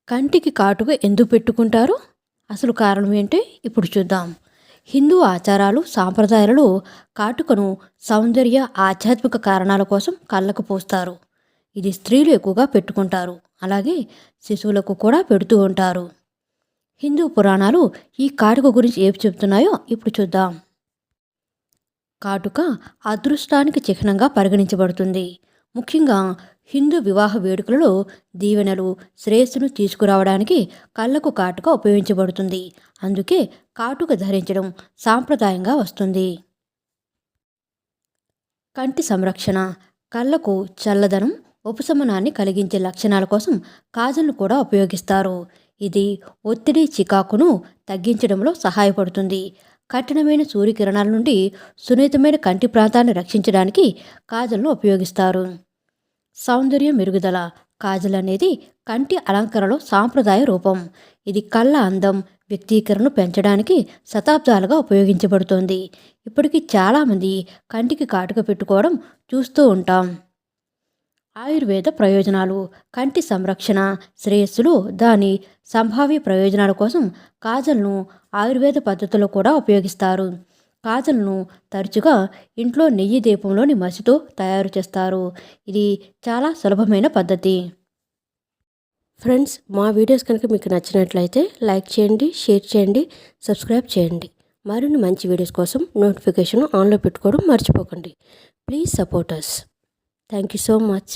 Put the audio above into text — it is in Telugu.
కంటికి కాటుక ఎందుకు పెట్టుకుంటారు? అసలు కారణం ఏంటి ఇప్పుడు చూద్దాం. హిందూ ఆచారాలు, సాంప్రదాయాలలో కాటుకను సౌందర్య, ఆధ్యాత్మిక కారణాల కోసం కళ్ళకు పూస్తారు. ఇది స్త్రీలు ఎక్కువగా పెట్టుకుంటారు. అలాగే శిశువులకు కూడా పెడుతూ ఉంటారు. హిందూ పురాణాలు ఈ కాటుక గురించి ఏమి చెబుతున్నాయో ఇప్పుడు చూద్దాం. కాటుక అదృష్టానికి చిహ్నంగా పరిగణించబడుతుంది. ముఖ్యంగా హిందూ వివాహ వేడుకలలో దీవెనలు, శ్రేయస్సును తీసుకురావడానికి కళ్ళకు కాటుక ఉపయోగించబడుతుంది. అందుకే కాటుక ధరించడం సాంప్రదాయంగా వస్తుంది. కంటి సంరక్షణ, కళ్ళకు చల్లదనం, ఉపశమనాన్ని కలిగించే లక్షణాల కోసం కాజల్ను కూడా ఉపయోగిస్తారు. ఇది ఒత్తిడి, చికాకును తగ్గించడంలో సహాయపడుతుంది. కఠినమైన సూర్యకిరణాల నుండి సున్నితమైన కంటి ప్రాంతాన్ని రక్షించడానికి కాజల్ను ఉపయోగిస్తారు. సౌందర్య మెరుగుదల, కాజల్ అనేది కంటి అలంకరణలో సాంప్రదాయ రూపం. ఇది కళ్ళ అందం, వ్యక్తీకరణను పెంచడానికి శతాబ్దాలుగా ఉపయోగించబడుతోంది. ఇప్పటికీ చాలామంది కంటికి కాటుక పెట్టుకోవడం చూస్తూ ఉంటాం. ఆయుర్వేద ప్రయోజనాలు, కంటి సంరక్షణ, శ్రేయస్సులు, దాని సంభావ్య ప్రయోజనాల కోసం కాజల్ను ఆయుర్వేద పద్ధతిలో కూడా ఉపయోగిస్తారు. కాజల్ను తరచుగా ఇంట్లో నెయ్యి దీపంలోని మసితో తయారు చేస్తారు. ఇది చాలా సులభమైన పద్ధతి. ఫ్రెండ్స్, మా వీడియోస్ కనుక మీకు నచ్చినట్లయితే లైక్ చేయండి, షేర్ చేయండి, సబ్స్క్రైబ్ చేయండి. మరిన్ని మంచి వీడియోస్ కోసం నోటిఫికేషన్ ఆన్లో పెట్టుకోవడం మర్చిపోకండి. Please support us. Thank you so much.